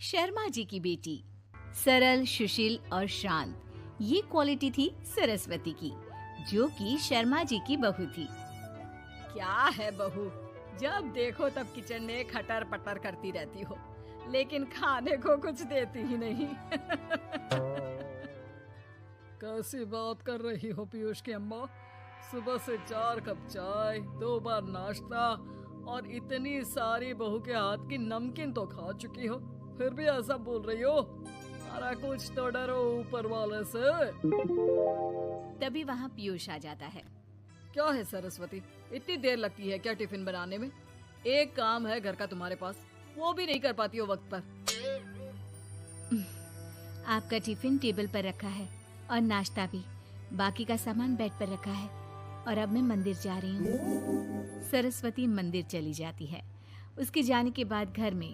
शर्मा जी की बेटी। सरल, सुशील और शांत, ये क्वालिटी थी सरस्वती की, जो कि शर्मा जी की बहू थी। क्या है बहू, जब देखो तब किचन में खटर पटर करती रहती हो, लेकिन खाने को कुछ देती ही नहीं। कैसी बात कर रही हो पीयूष की अम्मा? सुबह से 4 कप चाय, 2 बार नाश्ता और इतनी सारी बहू के हाथ की नमकीन तो खा चुकी हो, फिर भी ऐसा बोल रही हो? अरे कुछ तो डरो ऊपर वाले से। तभी वहाँ पीयूष आ जाता है। क्या है सरस्वती, इतनी देर लगती है क्या टिफिन बनाने में? एक काम है घर का तुम्हारे पास, वो भी नहीं कर पाती हो वक्त पर। आपका टिफिन टेबल पर रखा है और नाश्ता भी, बाकी का सामान बेड पर रखा है और अब मैं मंदिर जा रही हूँ। सरस्वती मंदिर चली जाती है। उसके जाने के बाद घर में,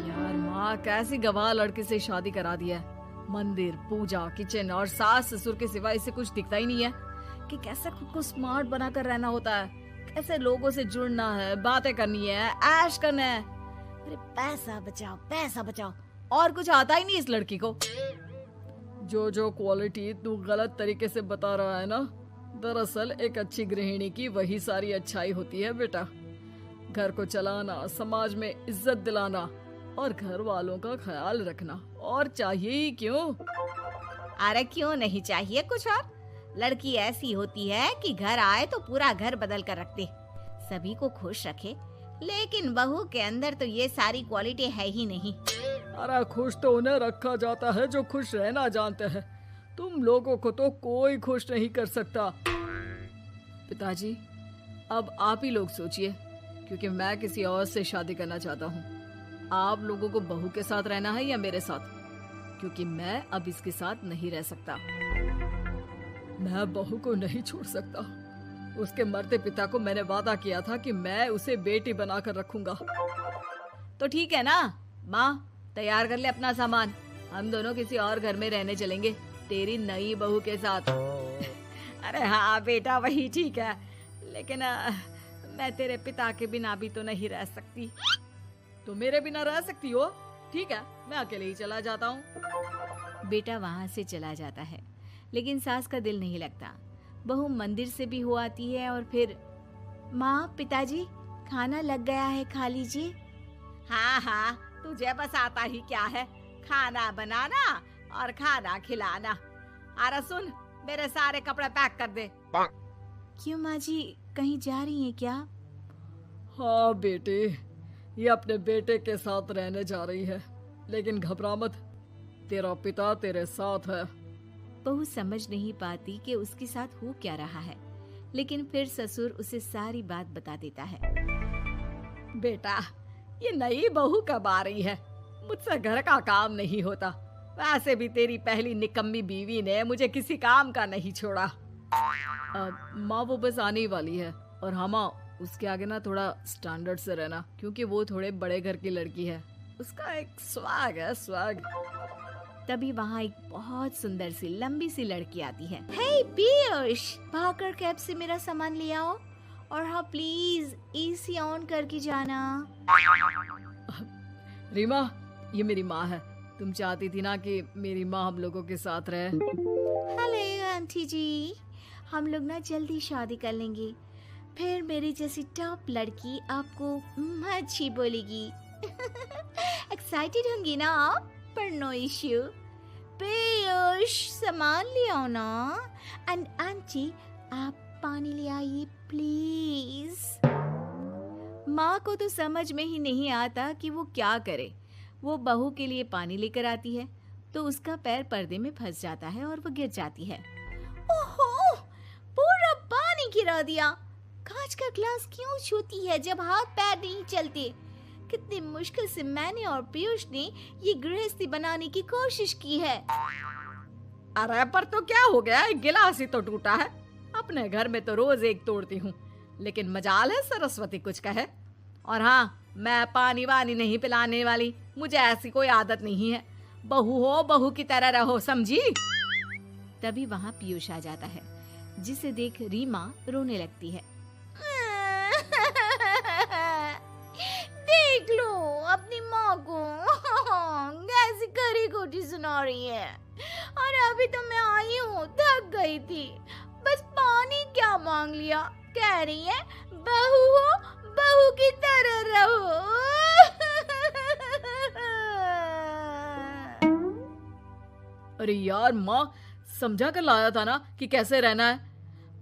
यार माँ, कैसी गवाह लड़के से शादी करा दिया है। मंदिर, पूजा, किचन और सास ससुर के सिवा इसे कुछ दिखता ही नहीं है कि कैसे खुद को स्मार्ट बनाकर रहना होता है, कैसे लोगों से जुड़ना है, बातें करनी है, ऐश करना है। अरे पैसा बचाओ, और कुछ आता ही नहीं इस लड़की को। जो क्वालिटी तू गलत तरीके से बता रहा है ना, दरअसल एक अच्छी गृहिणी की वही सारी अच्छाई होती है बेटा। घर को चलाना, समाज में इज्जत दिलाना और घर वालों का ख्याल रखना, और चाहिए ही क्यों? अरे क्यों नहीं चाहिए कुछ और? लड़की ऐसी होती है कि घर आए तो पूरा घर बदल कर रख दे, सभी को खुश रखे। लेकिन बहू के अंदर तो ये सारी क्वालिटी है ही नहीं। अरे खुश तो उन्हें रखा जाता है जो खुश रहना जानते हैं। तुम लोगों को तो कोई खुश नहीं कर सकता। पिताजी, अब आप ही लोग सोचिए, क्योंकि मैं किसी और से शादी करना चाहता हूँ। आप लोगों को बहू के साथ रहना है या मेरे साथ? क्योंकि मैं अब इसके साथ नहीं रह सकता। मैं बहू को नहीं छोड़ सकता। उसके मरते पिता को मैंने वादा किया था कि मैं उसे बेटी बनाकर रखूंगा। तो ठीक है ना माँ, तैयार कर ले अपना सामान, हम दोनों किसी और घर में रहने चलेंगे तेरी नई बहू के साथ। अरे हाँ बेटा, वही ठीक है, लेकिन मैं तेरे पिता के बिना भी तो नहीं रह सकती। तो मेरे बिना रह सकती हो? ठीक है, मैं अकेले ही चला जाता हूँ। बेटा वहाँ से चला जाता है, लेकिन सास का दिल नहीं लगता। बहू मंदिर से भी हो आती है और फिर, माँ, पिताजी, खाना लग गया है, खा लीजिए। हाँ, तुझे बस आता ही क्या है, खाना बनाना और खाना खिलाना। अरे सुन, मेरे सारे कपड़े पैक कर दे। क्यों माँ जी, कहीं जा रही हैं क्या? हाँ बेटे, ये अपने बेटे के साथ रहने जा रही है, लेकिन घबरा मत, तेरा पिता तेरे साथ है। बहू समझ नहीं पाती कि उसके साथ हो क्या रहा है, लेकिन फिर ससुर उसे सारी बात बता देता है। बेटा, ये नई बहू कब आ रही है? मुझसे घर का काम नहीं होता। वैसे भी तेरी पहली निकम्मी बीवी ने मुझे किसी काम का नहीं छोड़ा। माँ, वो बस आने ही वाली है, और हाँ माँ, उसके आगे ना थोड़ा स्टैंडर्ड से रहना, क्योंकि वो थोड़े बड़े घर की लड़की है। उसका एक स्वैग है, स्वैग। तभी वहाँ एक बहुत सुंदर सी लंबी सी लड़की आती है। हे पीयूष, भागकर कैब से मेरा सामान ले आओ, और हाँ प्लीज एसी ऑन करके जाना। रीमा, ये मेरी माँ है। तुम चाहती थी ना कि मेरी माँ हम लोगों के साथ रहे। हेलो आंटी जी, हम लोग ना जल्दी शादी कर लेंगे, फिर मेरी जैसी टॉप लड़की आपको अच्छी बोलेगी। एक्साइटेड होंगी ना आप? पर नो इश्यू। पीयूष, सामान ले आओ ना, एंड आंटी आप पानी ले आइए प्लीज। माँ को तो समझ में ही नहीं आता कि वो क्या करे। वो बहू के लिए पानी लेकर आती है तो उसका पैर पर्दे में फंस जाता है और वो गिर जाती है। ओहो, पूरा पानी गिरा दिया। कांच का ग्लास क्यों छूती है जब हाथ पैर नहीं चलते? कितनी मुश्किल से मैंने और पीयूष ने ये गृहस्थी बनाने की कोशिश की है। अरे पर तो क्या हो गया, एक गिलास ही तो टूटा है। अपने घर में तो रोज एक तोड़ती हूँ, लेकिन मजाल है सरस्वती कुछ कहे। और हाँ, मैं पानी वानी नहीं पिलाने वाली, मुझे ऐसी कोई आदत नहीं है। बहू हो, बहू की तरह रहो, समझी? तभी वहाँ पीयूष आ जाता है, जिसे देख रीमा रोने लगती है। देख लो अपनी माँ को। रोटी सुना रही है। और अभी तो मैं आई हूँ, थक गई थी, बस पानी क्या मांग लिया। कह रही है बहू हो, बहू की तरह रहो। अरे यार माँ, समझा कर लाया था ना कि कैसे रहना है।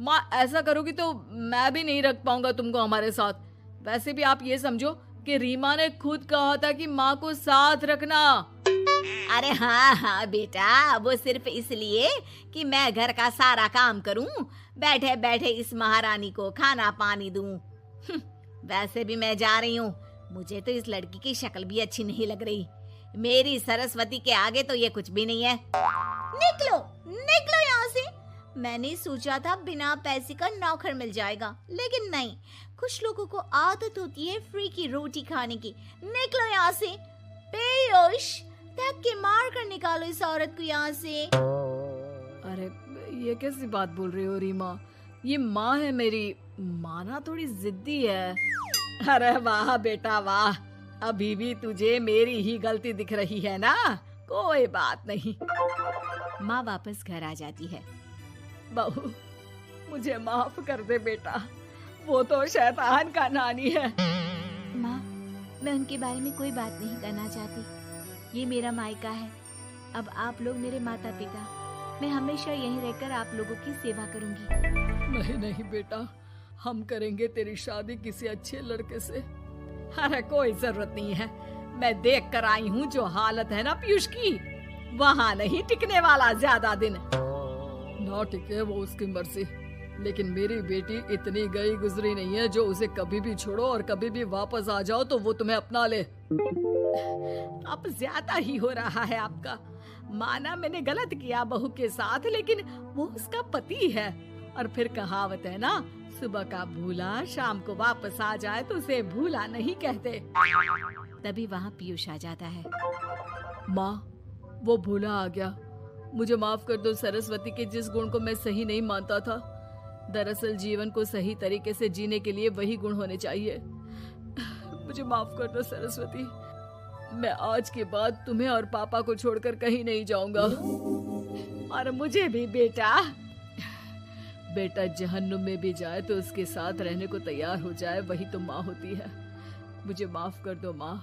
माँ ऐसा करोगी तो मैं भी नहीं रख पाऊंगा तुमको हमारे साथ। वैसे भी आप ये समझो कि रीमा ने खुद कहा था कि माँ को साथ रखना। अरे हाँ हाँ बेटा, वो सिर्फ इसलिए कि मैं घर का सारा काम करूं, बैठे बैठे इस महारानी को खाना पानी दूं। वैसे भी मैं जा रही हूँ, मुझे तो इस लड़की की शक्ल भी अच्छी नहीं लग रही। मेरी सरस्वती के आगे तो ये कुछ भी नहीं है। निकलो निकलो यहाँ से। मैंने सोचा था बिना पैसे का नौकर मिल जाएगा, लेकिन नहीं। कुछ लोगों को आदत होती है फ्री की रोटी खाने की। निकलो यहाँ से। पीयूष, धक्के मार कर निकालो इस औरत को यहाँ से। अरे ये कैसी बात बोल रही हो रीमा? ये माँ है मेरी, माना थोड़ी जिद्दी है। अरे वाह बेटा वाह, अभी भी तुझे मेरी ही गलती दिख रही है ना? कोई बात नहीं। माँ वापस घर आ जाती है। बहू, मुझे माफ कर दे बेटा, वो तो शैतान का नानी है। माँ, मैं उनके बारे में कोई बात नहीं करना चाहती। ये मेरा मायका है। अब आप लोग मेरे माता पिता, मैं हमेशा यहीं रहकर आप लोगों की सेवा करूंगी। नहीं नहीं बेटा, हम करेंगे तेरी शादी किसी अच्छे लड़के से। अरे कोई जरूरत नहीं है, मैं देख कर आई हूँ जो हालत है ना पीयूष की, वहाँ नहीं टिकने वाला ज्यादा दिन। ना टिके वो उसकी मर्जी, लेकिन मेरी बेटी इतनी गई गुजरी नहीं है जो उसे कभी भी छोड़ो और कभी भी वापस आ जाओ तो वो तुम्हें अपना ले। अब ज्यादा ही हो रहा है आपका। माना मैंने गलत किया बहू के साथ, लेकिन वो उसका पति है। और फिर कहावत है ना, सुबह का भूला शाम को वापस आ जाए तो उसे भूला नहीं कहते। तभी वहाँ पीयूष आ जाता है। माँ, वो भूला आ गया, मुझे माफ कर दो। सरस्वती के जिस गुण को मैं सही नहीं मानता था, दरअसल जीवन को सही तरीके से जीने के लिए वही गुण होने चाहिए। मुझे माफ कर दो सरस्वती, मैं आज के बाद तुम्हें और पापा को छोड़कर कहीं नहीं जाऊंगा। और मुझे भी बेटा। बेटा जहन्नुम में भी जाए तो उसके साथ रहने को तैयार हो जाए, वही तो माँ होती है। मुझे माफ कर दो माँ।